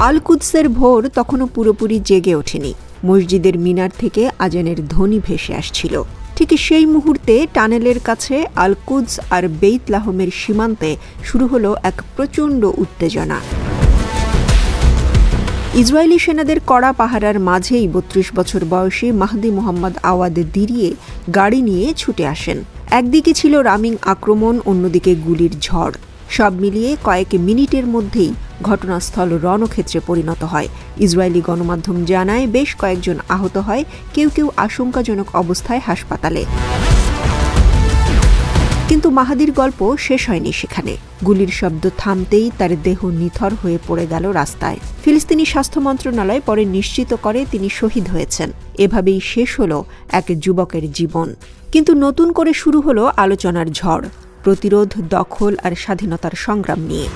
আল কুদসের ভোর তখনও পুরোপুরি জেগে ওঠেনি। মসজিদের মিনার থেকে আজানের ধ্বনি ভেসে আসছিল। ঠিক সেই মুহূর্তে টানেলের কাছে আল কুদস আর বেইত লাহমের সীমান্তে শুরু হলো এক প্রচণ্ড উত্তেজনা। ইসরায়েলি সেনাদের কড়া পাহারার মাঝেই ৩২ বছর বয়সী মাহদি মোহাম্মদ আওয়াদ দিরিয়ে গাড়ি নিয়ে ছুটে আসেন। একদিকে ছিল রামিং আক্রমণ, অন্যদিকে গুলির ঝড়। সব মিলিয়ে কয়েক মিনিটের মধ্যেই ঘটনাস্থল রণক্ষেত্রে পরিণত হয়। ইসরায়েলি গণমাধ্যম জানায় বেশ কয়েকজন আহত হয়, কেউ কেউ আশঙ্কাজনক অবস্থায় হাসপাতালে। কিন্তু মাহাদির গল্প শেষ হয়নি সেখানে। গুলির শব্দ থামতেই তার দেহ নিথর হয়ে পড়ে গেল রাস্তায়। ফিলিস্তিনি স্বাস্থ্য মন্ত্রণালয় পরে নিশ্চিত করে তিনি শহীদ হয়েছেন। এভাবেই শেষ হলো এক যুবকের জীবন। কিন্তু নতুন করে শুরু হলো আলোচনার ঝড়, প্রতিরোধ, দখল আর স্বাধীনতার সংগ্রাম নিয়ে।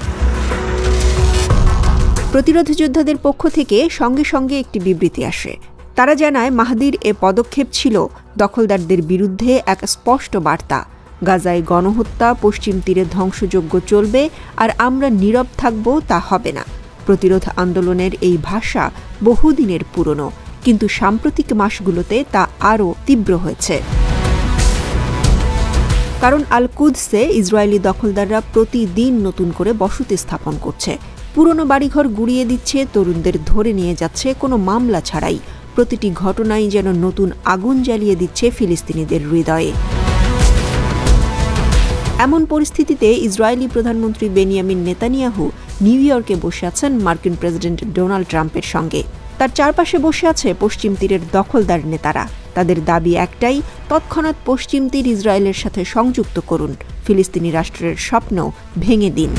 প্রতিরোধ যোদ্ধাদের পক্ষ থেকে সঙ্গে সঙ্গে একটি বিবৃতি আসে। তারা জানায় মাহদির এ পদক্ষেপ ছিল দখলদারদের বিরুদ্ধে এক স্পষ্ট বার্তা। গাজায় গণহত্যা, পশ্চিম তীরে ধ্বংসযজ্ঞ চলবে, আর আমরা নীরব থাকব তা হবে না। প্রতিরোধ আন্দোলনের এই ভাষা বহুদিনের পুরনো, কিন্তু সাম্প্রতিক মাসগুলোতে তা আরও তীব্র হয়েছে। কারণ আল কুদসে ইসরায়েলি দখলদাররা প্রতিদিন নতুন করে বসতি স্থাপন করছে, পুরনো বাড়িঘর গুড়িয়ে দিচ্ছে, তরুণদের ধরে নিয়ে যাচ্ছে কোনো মামলা ছাড়াই। প্রতিটি ঘটনাই যেন নতুন আগুন জ্বালিয়ে দিচ্ছে ফিলিস্তিনিদের হৃদয়ে। এমন পরিস্থিতিতে ইসরায়েলি প্রধানমন্ত্রী বেনিয়ামিন নেতানিয়াহু নিউ ইয়র্কে বসে আছেন মার্কিন প্রেসিডেন্ট ডোনাল্ড ট্রাম্পের সঙ্গে। তার চারপাশে বসে আছে পশ্চিম তীরের দখলদার নেতারা। তাদের দাবি একটাই, তৎক্ষণাৎ পশ্চিম তীর ইসরায়েলের সাথে সংযুক্ত করুন, ফিলিস্তিনি রাষ্ট্রের স্বপ্ন ভেঙে দিন।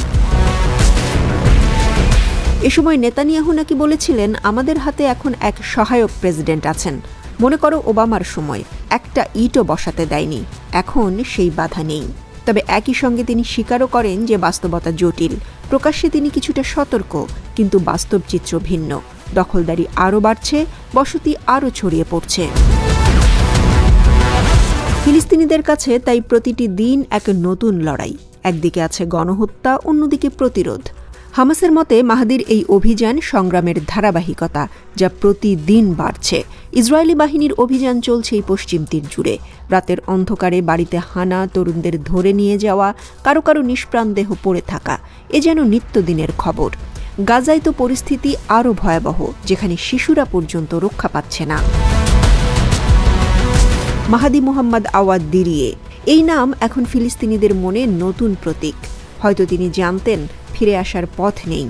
এ সময় নেতানিয়াহু নাকি বলেছিলেন, আমাদের হাতে এখন এক সহায়ক প্রেসিডেন্ট আছেন। মনে করো ওবামার সময় একটা ইটও বসাতে দেয়নি, এখন সেই বাধা নেই। তবে একই সঙ্গে তিনি স্বীকারও করেন যে বাস্তবতা জটিল। প্রকাশ্যে তিনি কিছুটা সতর্ক, কিন্তু বাস্তব চিত্র ভিন্ন। দখলদারি আরও বাড়ছে, বসতি আরও ছড়িয়ে পড়ছে। ফিলিস্তিনিদের কাছে তাই প্রতিটি দিন এক নতুন লড়াই। একদিকে আছে গণহত্যা, অন্যদিকে প্রতিরোধ। হামাসের মতে মাহদির এই অভিযান সংগ্রামের ধারাবাহিকতা, যা প্রতিদিন বাড়ছে। ইসরায়েলি বাহিনীর অভিযান চলছে এই পশ্চিম তীর জুড়ে। রাতের অন্ধকারে বাড়িতে হানা, তরুণদের ধরে নিয়ে যাওয়া, কারো কারো নিষ্প্রাণ দেহ পড়ে থাকা, এ যেন নিত্যদিনের খবর। গাজায় তো পরিস্থিতি আরও ভয়াবহ, যেখানে শিশুরা পর্যন্ত রক্ষা পাচ্ছে না। মাহদি মোহাম্মদ আওয়াদ দিরিয়ে, এই নাম এখন ফিলিস্তিনিদের মনে নতুন প্রতীক। হয়তো তিনি জানতেন ফিরে আসার পথ নেই,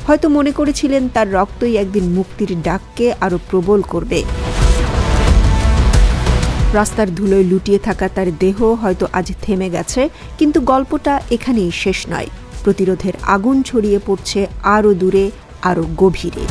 হয়তো মনে করেছিলেন তার রক্তই একদিন মুক্তির ডাককে আরও প্রবল করবে। রাস্তার ধুলোয় লুটিয়ে থাকা তার দেহ হয়তো আজ থেমে গেছে, কিন্তু গল্পটা এখানেই শেষ নয়। প্রতিরোধের আগুন ছড়িয়ে পড়ছে আরও দূরে, আরও গভীরে।